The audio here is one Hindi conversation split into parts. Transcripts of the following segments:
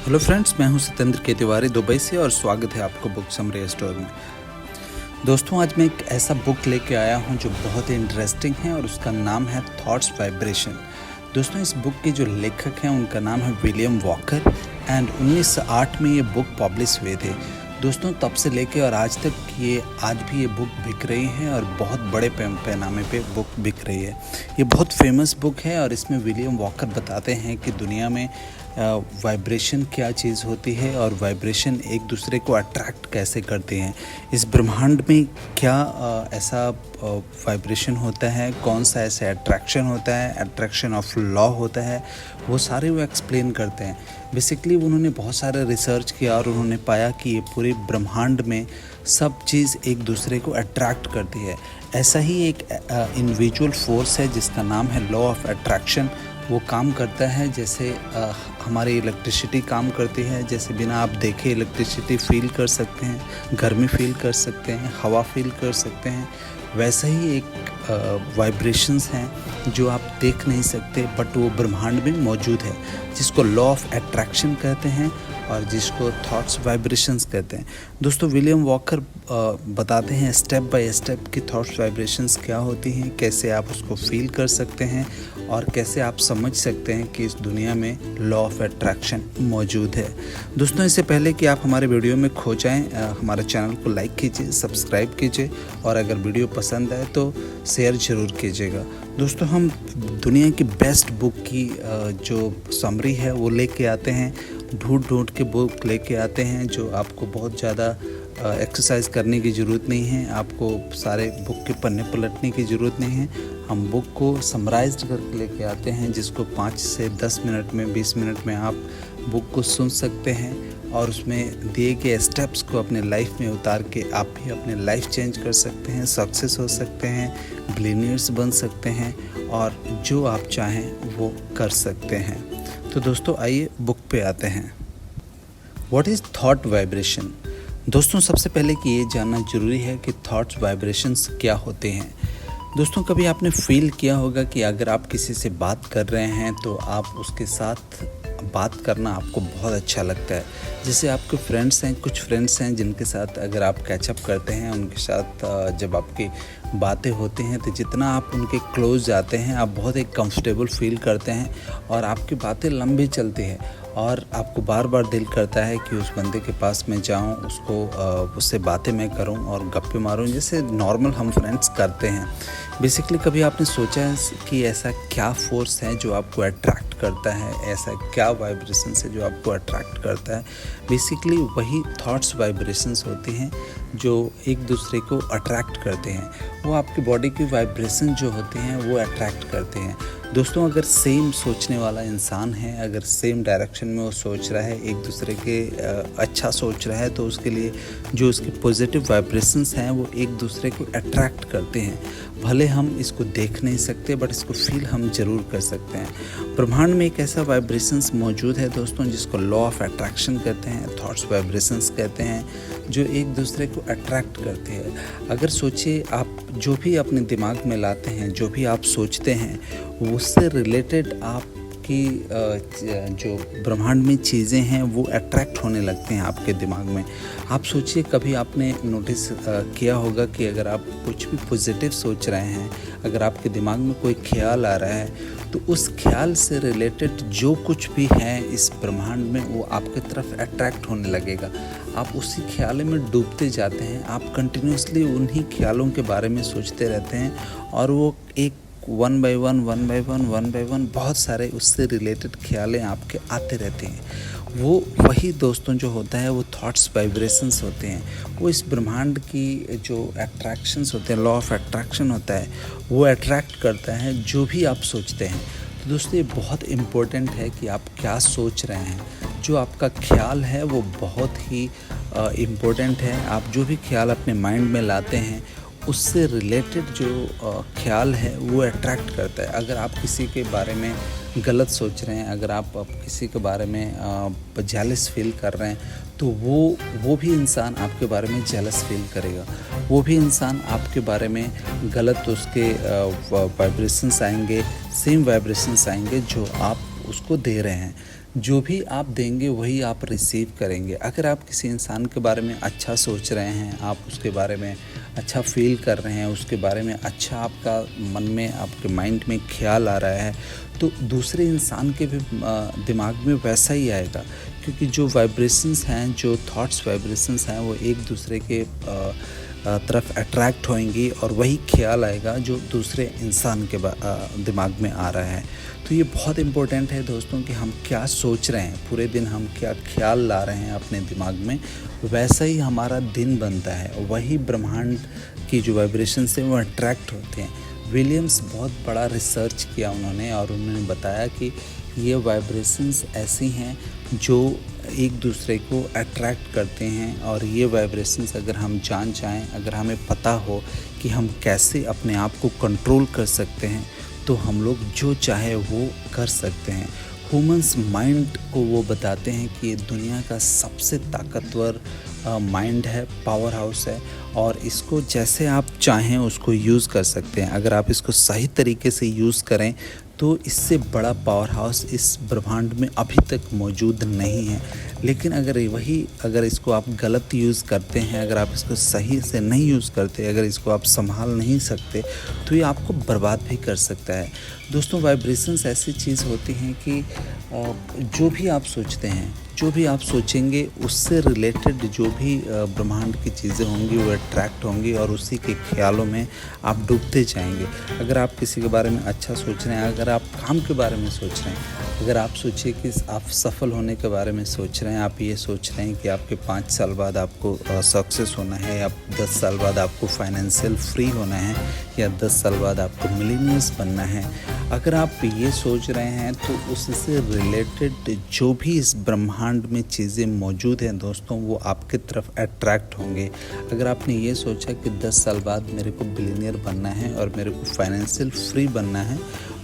हेलो फ्रेंड्स, मैं हूं सत्येंद्र के तिवारी दुबई से और स्वागत है आपको बुक समरी स्टोर में। दोस्तों, आज मैं एक ऐसा बुक लेके आया हूं जो बहुत ही इंटरेस्टिंग है और उसका नाम है थॉट्स वाइब्रेशन। दोस्तों, इस बुक के जो लेखक हैं उनका नाम है विलियम वॉकर एंड 1908 में ये बुक पब्लिश हुए थे। दोस्तों, तब से लेके और आज तक आज भी ये बुक बिक रही है और बहुत बड़े पैमाने पे बुक बिक रही है। ये बहुत फेमस बुक है और इसमें विलियम वॉकर बताते हैं कि दुनिया में वाइब्रेशन क्या चीज़ होती है और वाइब्रेशन एक दूसरे को अट्रैक्ट कैसे करते हैं। इस ब्रह्मांड में क्या ऐसा वाइब्रेशन होता है, कौन सा ऐसा अट्रैक्शन होता है, अट्रैक्शन ऑफ लॉ होता है, वो सारे वो एक्सप्लेन करते हैं। बेसिकली उन्होंने बहुत सारे रिसर्च किया और उन्होंने पाया कि ये पूरे ब्रह्मांड में सब चीज़ एक दूसरे को अट्रैक्ट करती है। ऐसा ही एक इंडिविजुअल फोर्स है जिसका नाम है लॉ ऑफ अट्रैक्शन। वो काम करता है जैसे हमारी इलेक्ट्रिसिटी काम करती है, जैसे बिना आप देखे इलेक्ट्रिसिटी फील कर सकते हैं, गर्मी फील कर सकते हैं, हवा फील कर सकते हैं। वैसा ही एक वाइब्रेशंस हैं जो आप देख नहीं सकते बट वो ब्रह्मांड में मौजूद है, जिसको लॉ ऑफ अट्रैक्शन कहते हैं और जिसको थॉट्स वाइब्रेशंस कहते हैं। दोस्तों, विलियम वॉकर बताते हैं स्टेप बाय स्टेप कि थॉट्स वाइब्रेशंस क्या होती हैं, कैसे आप उसको फील कर सकते हैं और कैसे आप समझ सकते हैं कि इस दुनिया में लॉ ऑफ अट्रैक्शन मौजूद है। दोस्तों, इससे पहले कि आप हमारे वीडियो में खो जाएं, हमारे चैनल को लाइक कीजिए, सब्सक्राइब कीजिए और अगर वीडियो पसंद आए तो शेयर ज़रूर कीजिएगा। दोस्तों, हम दुनिया की बेस्ट बुक की जो समरी है वो लेके आते हैं, ढूंढ के बुक लेके आते हैं जो आपको बहुत ज़्यादा एक्सरसाइज करने की ज़रूरत नहीं है, आपको सारे बुक के पन्ने पलटने की ज़रूरत नहीं है। हम बुक को समराइज्ड करके लेके आते हैं जिसको 5 से 10 मिनट में, 20 मिनट में आप बुक को सुन सकते हैं और उसमें दिए गए स्टेप्स को अपने लाइफ में उतार के आप भी अपने लाइफ चेंज कर सकते हैं, सक्सेस हो सकते हैं, बिलियनियर्स बन सकते हैं और जो आप चाहें वो कर सकते हैं। तो दोस्तों, आइए बुक पे आते हैं। What is thought vibration? दोस्तों, सबसे पहले कि ये जानना ज़रूरी है कि थॉट्स वाइब्रेशंस क्या होते हैं। दोस्तों, कभी आपने फील किया होगा कि अगर आप किसी से बात कर रहे हैं तो आप उसके साथ बात करना आपको बहुत अच्छा लगता है। जैसे आपके फ्रेंड्स हैं, कुछ फ्रेंड्स हैं जिनके साथ अगर आप कैचअप करते हैं, उनके साथ जब आपकी बातें होती हैं तो जितना आप उनके क्लोज जाते हैं आप बहुत एक कंफर्टेबल फील करते हैं और आपकी बातें लंबी चलती हैं और आपको बार बार दिल करता है कि उस बंदे के पास मैं जाऊं, उससे बातें मैं करूं और गप्पे मारूं जैसे नॉर्मल हम फ्रेंड्स करते हैं। बेसिकली कभी आपने सोचा है कि ऐसा क्या फोर्स है जो आपको अट्रैक्ट करता है, ऐसा क्या वाइब्रेशंस है जो आपको अट्रैक्ट करता है? बेसिकली वही थॉट्स वाइब्रेशंस होती हैं जो एक दूसरे को अट्रैक्ट करते हैं। वो आपकी बॉडी की वाइब्रेशन जो होते हैं वो अट्रैक्ट करते हैं। दोस्तों, अगर सेम सोचने वाला इंसान है, अगर सेम डायरेक्शन में वो सोच रहा है, एक दूसरे के अच्छा सोच रहा है, तो उसके लिए जो उसके पॉजिटिव वाइब्रेशंस हैं वो एक दूसरे को अट्रैक्ट करते हैं। भले हम इसको देख नहीं सकते बट इसको फील हम ज़रूर कर सकते हैं। ब्रह्मांड में एक ऐसा वाइब्रेशंस मौजूद है दोस्तों जिसको लॉ ऑफ अट्रैक्शन कहते हैं, थॉट्स वाइब्रेशंस कहते हैं, जो एक दूसरे को अट्रैक्ट करते हैं। अगर सोचिए, आप जो भी अपने दिमाग में लाते हैं, जो भी आप सोचते हैं, उससे रिलेटेड आपकी जो ब्रह्मांड में चीज़ें हैं वो अट्रैक्ट होने लगते हैं आपके दिमाग में। आप सोचिए, कभी आपने नोटिस किया होगा कि अगर आप कुछ भी पॉजिटिव सोच रहे हैं, अगर आपके दिमाग में कोई ख्याल आ रहा है तो उस ख्याल से रिलेटेड जो कुछ भी है इस ब्रह्मांड में वो आपकी तरफ अट्रैक्ट होने लगेगा। आप उसी ख्याल में डूबते जाते हैं, आप कंटिन्यूसली उन्हीं ख्यालों के बारे में सोचते रहते हैं और वो एक वन बाय वन बहुत सारे उससे रिलेटेड ख्यालें आपके आते रहते हैं। वो वही दोस्तों जो होता है वो थॉट्स वाइब्रेशंस होते हैं। वो इस ब्रह्मांड की जो अट्रैक्शंस होते हैं, लॉ ऑफ अट्रैक्शन होता है, वो अट्रैक्ट करता है जो भी आप सोचते हैं। तो दोस्तों, ये बहुत इम्पोर्टेंट है कि आप क्या सोच रहे हैं। जो आपका ख्याल है वो बहुत ही इम्पोर्टेंट है। आप जो भी ख्याल अपने माइंड में लाते हैं उससे रिलेटेड जो ख्याल है वो अट्रैक्ट करता है। अगर आप किसी के बारे में गलत सोच रहे हैं, अगर आप किसी के बारे में जेलस फील कर रहे हैं तो वो भी इंसान आपके बारे में जेलस फील करेगा। वो भी इंसान आपके बारे में गलत उसके वाइब्रेशंस आएंगे, सेम वाइब्रेशंस आएंगे जो आप उसको दे रहे हैं। जो भी आप देंगे वही आप रिसीव करेंगे। अगर आप किसी इंसान के बारे में अच्छा सोच रहे हैं, आप उसके बारे में अच्छा फ़ील कर रहे हैं, उसके बारे में अच्छा आपका मन में, आपके माइंड में ख़्याल आ रहा है, तो दूसरे इंसान के भी दिमाग में वैसा ही आएगा। क्योंकि जो वाइब्रेशंस हैं, जो थॉट्स वाइब्रेशंस हैं, वो एक दूसरे के तरफ अट्रैक्ट होंगी और वही ख्याल आएगा जो दूसरे इंसान के दिमाग में आ रहा है। तो ये बहुत इम्पोर्टेंट है दोस्तों कि हम क्या सोच रहे हैं, पूरे दिन हम क्या ख्याल ला रहे हैं अपने दिमाग में, वैसा ही हमारा दिन बनता है। वही ब्रह्मांड की जो वाइब्रेशंस हैं वो अट्रैक्ट होते हैं। विलियम्स बहुत बड़ा रिसर्च किया उन्होंने, और उन्होंने बताया कि ये वाइब्रेशंस ऐसी हैं जो एक दूसरे को अट्रैक्ट करते हैं। और ये वाइब्रेशंस अगर हम जान जाएं, अगर हमें पता हो कि हम कैसे अपने आप को कंट्रोल कर सकते हैं, तो हम लोग जो चाहे वो कर सकते हैं। ह्यूमंस माइंड को वो बताते हैं कि ये दुनिया का सबसे ताकतवर माइंड है, पावर हाउस है, और इसको जैसे आप चाहें उसको यूज़ कर सकते हैं। अगर आप इसको सही तरीके से यूज़ करें तो इससे बड़ा पावर हाउस इस ब्रह्मांड में अभी तक मौजूद नहीं है। लेकिन अगर इसको आप गलत यूज़ करते हैं, अगर आप इसको सही से नहीं यूज़ करते, अगर इसको आप संभाल नहीं सकते, तो ये आपको बर्बाद भी कर सकता है। दोस्तों, वाइब्रेशंस ऐसी चीज़ होती हैं कि जो भी आप सोचते हैं, जो भी आप सोचेंगे, उससे रिलेटेड जो भी ब्रह्मांड की चीज़ें होंगी वो अट्रैक्ट होंगी और उसी के ख्यालों में आप डूबते जाएंगे। अगर आप किसी के बारे में अच्छा सोच रहे हैं, अगर आप काम के बारे में सोच रहे हैं, अगर आप सोचिए कि आप सफल होने के बारे में सोच रहे हैं, आप ये सोच रहे हैं कि आपके 5 साल बाद आपको सक्सेस होना है, या 10 साल बाद आपको फाइनेंशियल फ्री होना है, या 10 साल बाद आपको मिलीनियर्स बनना है, अगर आप ये सोच रहे हैं तो उससे रिलेटेड जो भी इस ब्रह्मांड में चीज़ें मौजूद हैं दोस्तों, वो आपके तरफ अट्रैक्ट होंगे। अगर आपने ये सोचा कि 10 साल बाद मेरे को बिलियनियर बनना है और मेरे को फाइनेंशियल फ्री बनना है,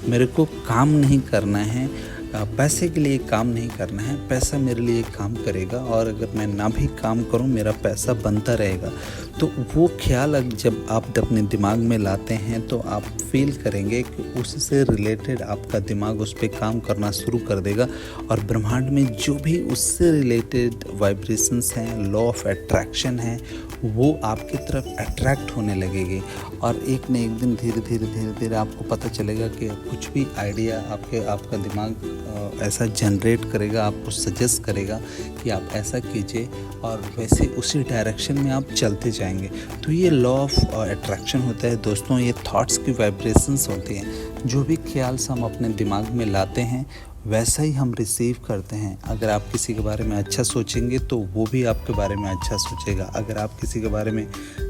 मेरे को काम नहीं करना है, पैसे के लिए काम नहीं करना है, पैसा मेरे लिए काम करेगा, और अगर मैं ना भी काम करूं मेरा पैसा बनता रहेगा, तो वो ख्याल जब आप अपने दिमाग में लाते हैं तो आप फील करेंगे कि उससे रिलेटेड आपका दिमाग उस पर काम करना शुरू कर देगा, और ब्रह्मांड में जो भी उससे रिलेटेड वाइब्रेशंस हैं, लॉ ऑफ अट्रैक्शन है, वो आपकी तरफ अट्रैक्ट होने लगेगी। और एक न एक दिन धीरे धीरे आपको पता चलेगा कि कुछ भी आइडिया आपका दिमाग ऐसा जनरेट करेगा, आपको सजेस्ट करेगा कि आप ऐसा कीजिए, और वैसे उसी डायरेक्शन में आप चलते जाएंगे। तो ये लॉ ऑफ अट्रैक्शन होता है दोस्तों। ये थॉट्स की वाइब्रेशंस होती हैं। जो भी ख्याल हम अपने दिमाग में लाते हैं वैसा ही हम रिसीव करते हैं। अगर आप किसी के बारे में अच्छा सोचेंगे तो वो भी आपके बारे में अच्छा सोचेगा। अगर आप किसी के बारे में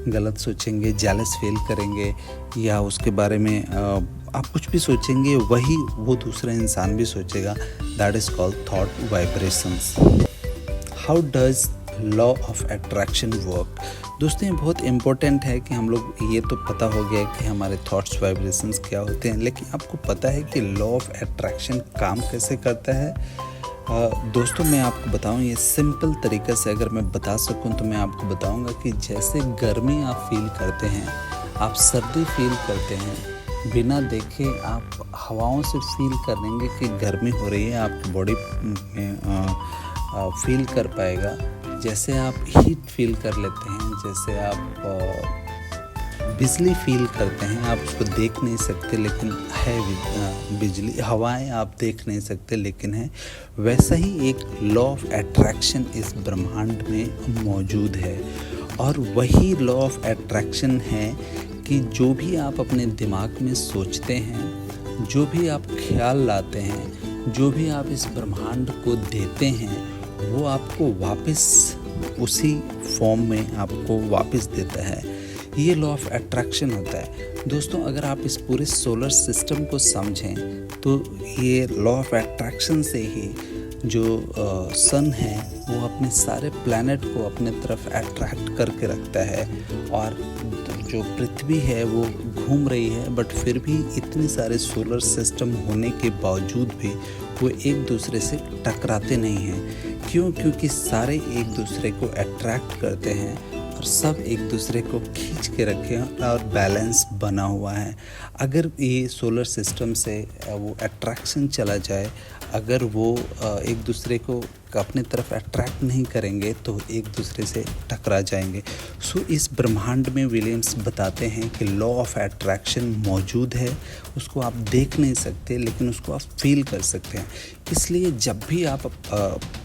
गलत सोचेंगे, जेलस फील करेंगे, या उसके बारे में आप कुछ भी सोचेंगे, वही वो दूसरा इंसान भी सोचेगा। That is called thought vibrations. How does law of attraction work? दोस्तों, ये बहुत इम्पोर्टेंट है कि हम लोग, ये तो पता हो गया कि हमारे थॉट्स वाइब्रेशंस क्या होते हैं, लेकिन आपको पता है कि लॉ ऑफ अट्रैक्शन काम कैसे करता है? दोस्तों, मैं आपको बताऊं, ये सिंपल तरीके से अगर मैं बता सकूं तो मैं आपको बताऊंगा कि जैसे गर्मी आप फील करते हैं, आप सर्दी फील करते हैं, बिना देखे आप हवाओं से फील करेंगे कि गर्मी हो रही है, आपकी बॉडी में फील कर पाएगा। जैसे आप हीट फील कर लेते हैं, जैसे आप बिजली फील करते हैं, आप उसको देख नहीं सकते लेकिन है बिजली, हवाएं आप देख नहीं सकते लेकिन है, वैसा ही एक लॉ ऑफ अट्रैक्शन इस ब्रह्मांड में मौजूद है। और वही लॉ ऑफ अट्रैक्शन है कि जो भी आप अपने दिमाग में सोचते हैं, जो भी आप ख्याल लाते हैं, जो भी आप इस ब्रह्मांड को देते हैं, वो आपको वापस उसी फॉर्म में आपको वापस देता है। ये लॉ ऑफ अट्रैक्शन होता है दोस्तों। अगर आप इस पूरे सोलर सिस्टम को समझें तो ये लॉ ऑफ अट्रैक्शन से ही जो सन है वो अपने सारे प्लैनेट को अपने तरफ अट्रैक्ट करके रखता है, और जो पृथ्वी है वो घूम रही है, बट फिर भी इतने सारे सोलर सिस्टम होने के बावजूद भी वो एक दूसरे से टकराते नहीं हैं। क्यों? क्योंकि सारे एक दूसरे को अट्रैक्ट करते हैं और सब एक दूसरे को खींच के रखे हैं और बैलेंस बना हुआ है। अगर ये सोलर सिस्टम से वो अट्रैक्शन चला जाए, अगर वो एक दूसरे को अपने तरफ अट्रैक्ट नहीं करेंगे तो एक दूसरे से टकरा जाएंगे। सो इस ब्रह्मांड में विलियम्स बताते हैं कि लॉ ऑफ अट्रैक्शन मौजूद है, उसको आप देख नहीं सकते लेकिन उसको आप फील कर सकते हैं। इसलिए जब भी आप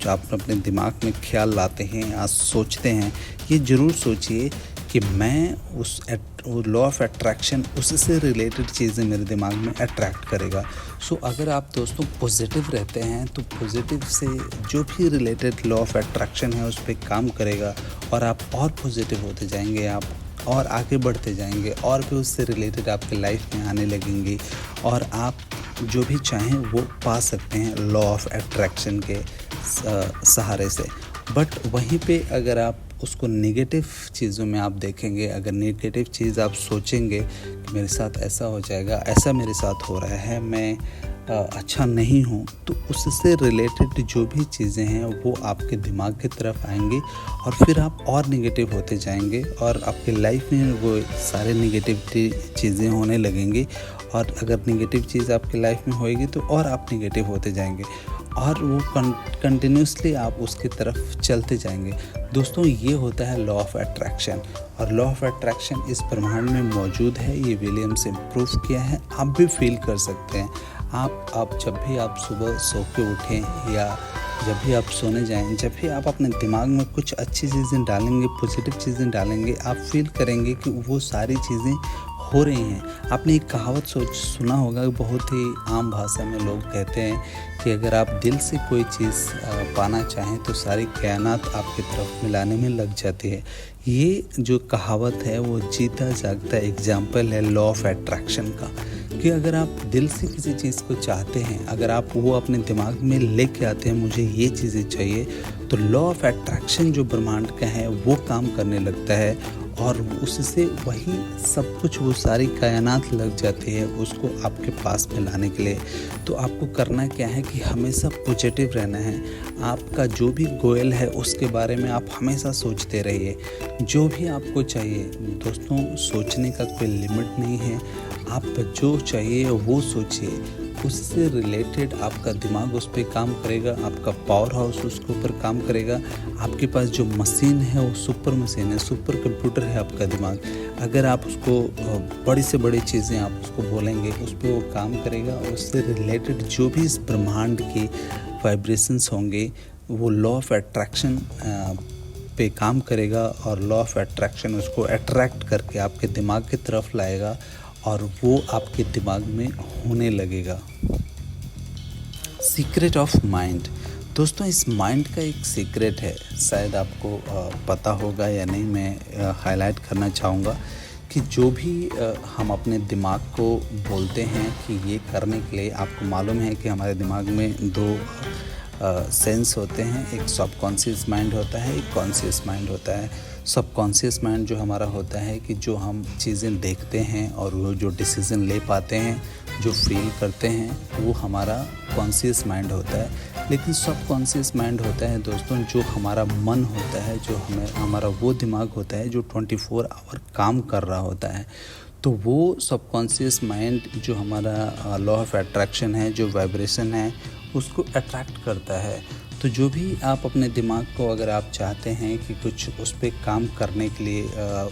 अपने दिमाग में ख्याल लाते हैं या सोचते हैं, ये ज़रूर सोचिए कि मैं उस लॉ ऑफ अट्रैक्शन उससे रिलेटेड चीज़ें मेरे दिमाग में अट्रैक्ट करेगा। सो अगर आप दोस्तों पॉजिटिव रहते हैं तो पॉजिटिव से जो भी रिलेटेड लॉ ऑफ अट्रैक्शन है उस पर काम करेगा और आप और पॉजिटिव होते जाएंगे, आप और आगे बढ़ते जाएंगे और भी उससे रिलेटेड आपके लाइफ में आने लगेंगे और आप जो भी चाहें वो पा सकते हैं लॉ ऑफ अट्रैक्शन के सहारे से। बट वहीं पे अगर आप उसको नेगेटिव चीज़ों में आप देखेंगे, अगर नेगेटिव चीज़ आप सोचेंगे कि मेरे साथ ऐसा हो जाएगा, ऐसा मेरे साथ हो रहा है, मैं अच्छा नहीं हूँ, तो उससे रिलेटेड जो भी चीज़ें हैं वो आपके दिमाग की तरफ आएंगी और फिर आप और नेगेटिव होते जाएंगे और आपके लाइफ में वो सारे नेगेटिव चीज़ें होने लगेंगी। और अगर नेगेटिव चीज़ आपकी लाइफ में होएगी तो और आप नेगेटिव होते जाएंगे और वो कंटिन्यूसली आप उसकी तरफ चलते जाएंगे। दोस्तों ये होता है लॉ ऑफ अट्रैक्शन और लॉ ऑफ अट्रैक्शन इस ब्रह्मांड में मौजूद है। ये विलियम्स ने प्रूव किया है, आप भी फील कर सकते हैं। आप जब भी आप सुबह सो के उठें या जब भी आप सोने जाएं, जब भी आप अपने दिमाग में कुछ अच्छी चीज़ें डालेंगे, पॉजिटिव चीज़ें डालेंगे, आप फील करेंगे कि वो सारी चीज़ें हो रही हैं। आपने एक कहावत सुना होगा, बहुत ही आम भाषा में लोग कहते हैं कि अगर आप दिल से कोई चीज़ पाना चाहें तो सारी कायनात आपकी तरफ मिलाने में लग जाती है। ये जो कहावत है वो जीता जागता एग्जाम्पल है लॉ ऑफ अट्रैक्शन का, कि अगर आप दिल से किसी चीज़ को चाहते हैं, अगर आप वो अपने दिमाग में लेके आते हैं मुझे ये चीज़ें चाहिए, तो लॉ ऑफ अट्रैक्शन जो ब्रह्मांड का है वो काम करने लगता है और उससे वही सब कुछ, वो सारी कायनात लग जाती है उसको आपके पास में लाने के लिए। तो आपको करना क्या है कि हमेशा पॉजिटिव रहना है। आपका जो भी गोल है उसके बारे में आप हमेशा सोचते रहिए। जो भी आपको चाहिए दोस्तों, सोचने का कोई लिमिट नहीं है। आप जो चाहिए वो सोचिए, उससे रिलेटेड आपका दिमाग उस पर काम करेगा, आपका पावर हाउस उसके ऊपर काम करेगा। आपके पास जो मशीन है वो सुपर मशीन है, सुपर कंप्यूटर है आपका दिमाग। अगर आप उसको बड़ी से बड़ी चीज़ें आप उसको बोलेंगे, उस पर वो काम करेगा और उससे रिलेटेड जो भी इस ब्रह्मांड के वाइब्रेशंस होंगे वो लॉ ऑफ अट्रैक्शन पे काम करेगा और लॉ ऑफ अट्रैक्शन उसको अट्रैक्ट करके आपके दिमाग की तरफ लाएगा और वो आपके दिमाग में होने लगेगा। Secret of mind. दोस्तों इस माइंड का एक सीक्रेट है, शायद आपको पता होगा या नहीं, मैं हाईलाइट करना चाहूँगा कि जो भी हम अपने दिमाग को बोलते हैं कि ये करने के लिए, आपको मालूम है कि हमारे दिमाग में दो सेंस होते हैं, एक सबकॉन्शियस माइंड होता है, एक कॉन्शियस माइंड होता है। सबकॉन्शियस माइंड जो हमारा होता है कि जो हम चीज़ें देखते हैं और वो जो डिसीज़न ले पाते हैं, जो फील करते हैं, वो हमारा कॉन्शियस माइंड होता है। लेकिन सबकॉन्शियस माइंड होता है दोस्तों जो हमारा मन होता है, जो हमारा वो दिमाग होता है जो 24 आवर काम कर रहा होता है। तो वो सबकॉन्शियस माइंड जो हमारा लॉ ऑफ अट्रैक्शन है, जो वाइब्रेशन है, उसको अट्रैक्ट करता है। तो जो भी आप अपने दिमाग को, अगर आप चाहते हैं कि कुछ उस पर काम करने के लिए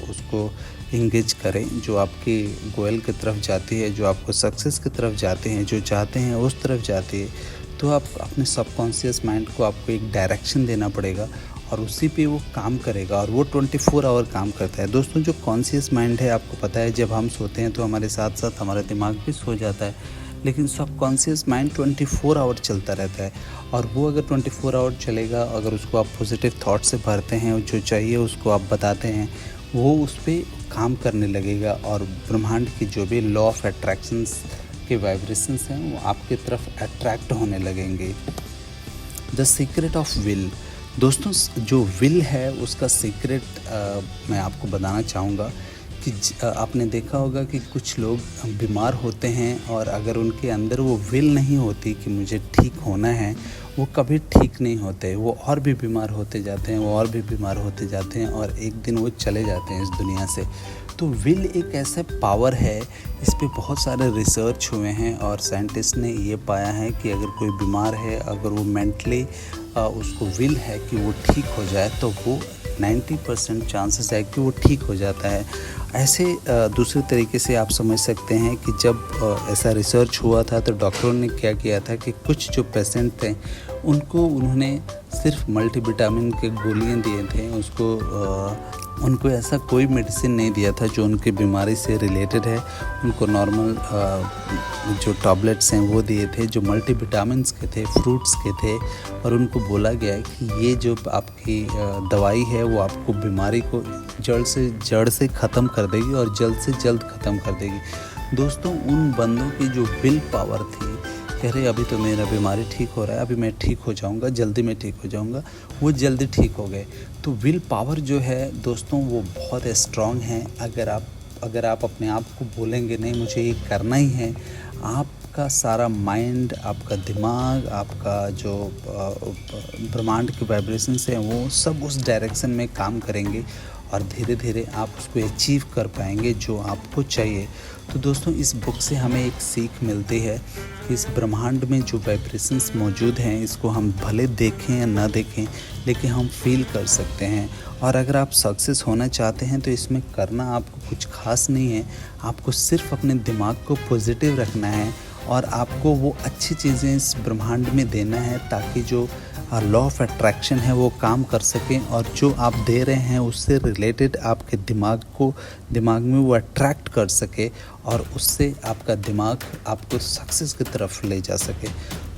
उसको इंगेज करें, जो आपकी गोल की तरफ जाती है, जो आपको सक्सेस की तरफ जाते हैं, जो चाहते हैं उस तरफ जाती है, तो आप अपने सबकॉन्शियस माइंड को आपको एक डायरेक्शन देना पड़ेगा और उसी पे वो काम करेगा और वो 24 आवर काम करता है। दोस्तों जो कॉन्शियस माइंड है, आपको पता है जब हम सोते हैं तो हमारे साथ साथ हमारा दिमाग भी सो जाता है, लेकिन सबकॉन्शियस माइंड 24 आवर चलता रहता है। और वो अगर 24 आवर चलेगा, अगर उसको आप पॉजिटिव थॉट से भरते हैं, जो चाहिए उसको आप बताते हैं, वो उस पर काम करने लगेगा और ब्रह्मांड की जो भी लॉ ऑफ अट्रैक्शंस के वाइब्रेशंस हैं वो आपकी तरफ अट्रैक्ट होने लगेंगे। The secret of will. दोस्तों जो विल है उसका सीक्रेट मैं आपको बताना चाहूँगा कि कि आपने देखा होगा कि कुछ लोग बीमार होते हैं और अगर उनके अंदर वो विल नहीं होती कि मुझे ठीक होना है, वो कभी ठीक नहीं होते। वो और भी बीमार होते जाते हैं, वो और भी बीमार होते जाते हैं और एक दिन वो चले जाते हैं इस दुनिया से। तो विल एक ऐसा पावर है, इस पे बहुत सारे रिसर्च हुए हैं और साइंटिस्ट ने ये पाया है कि अगर कोई बीमार है, अगर वो मेंटली उसको विल है कि वो ठीक हो जाए, तो वो 90% चांसेस है कि वो ठीक हो जाता है। ऐसे दूसरे तरीके से आप समझ सकते हैं कि जब ऐसा रिसर्च हुआ था तो डॉक्टरों ने क्या किया था कि कुछ जो पेशेंट थे उनको उन्होंने सिर्फ मल्टीविटामिन के गोलियां दिए थे, उनको ऐसा कोई मेडिसिन नहीं दिया था जो उनकी बीमारी से रिलेटेड है। उनको नॉर्मल जो टैबलेट्स हैं वो दिए थे जो मल्टीविटामिन्स के थे, फ्रूट्स के थे, और उनको बोला गया है कि ये जो आपकी दवाई है वो आपको बीमारी को जड़ से ख़त्म कर देगी और जल्द से जल्द ख़त्म कर देगी। दोस्तों, उन बंदों की जो विल पावर थी, कह रहे अभी तो मेरा बीमारी ठीक हो रहा है, अभी मैं ठीक हो जाऊंगा, जल्दी में ठीक हो जाऊंगा, वो जल्दी ठीक हो गए। तो विल पावर जो है दोस्तों वो बहुत स्ट्रॉन्ग है। अगर आप अपने आप को बोलेंगे नहीं मुझे ये करना ही है, आपका सारा माइंड, आपका दिमाग, आपका जो ब्रह्मांड के वाइब्रेशंस हैं वो सब उस डायरेक्शन में काम करेंगे और धीरे धीरे आप उसको अचीव कर पाएंगे जो आपको चाहिए। तो दोस्तों, इस बुक से हमें एक सीख मिलती है कि इस ब्रह्मांड में जो वाइब्रेशंस मौजूद हैं इसको हम भले देखें या ना देखें, लेकिन हम फील कर सकते हैं। और अगर आप सक्सेस होना चाहते हैं तो इसमें करना आपको कुछ खास नहीं है, आपको सिर्फ अपने दिमाग को पॉजिटिव रखना है और आपको वो अच्छी चीज़ें इस ब्रह्मांड में देना है ताकि जो लॉ ऑफ अट्रैक्शन है वो काम कर सकें और जो आप दे रहे हैं उससे रिलेटेड आपके दिमाग में वो अट्रैक्ट कर सके और उससे आपका दिमाग आपको सक्सेस की तरफ ले जा सके।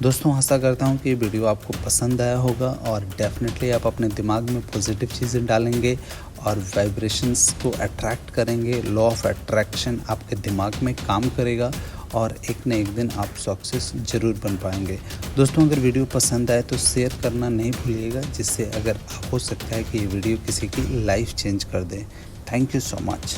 दोस्तों, आशा करता हूँ कि ये वीडियो आपको पसंद आया होगा और डेफिनेटली आप अपने दिमाग में पॉजिटिव चीज़ें डालेंगे और वाइब्रेशंस को अट्रैक्ट करेंगे। लॉ ऑफ अट्रैक्शन आपके दिमाग में काम करेगा और एक न एक दिन आप सक्सेस ज़रूर बन पाएंगे। दोस्तों, अगर वीडियो पसंद आए तो शेयर करना नहीं भूलिएगा, जिससे अगर हो सकता है कि ये वीडियो किसी की लाइफ चेंज कर दे। Thank you so much.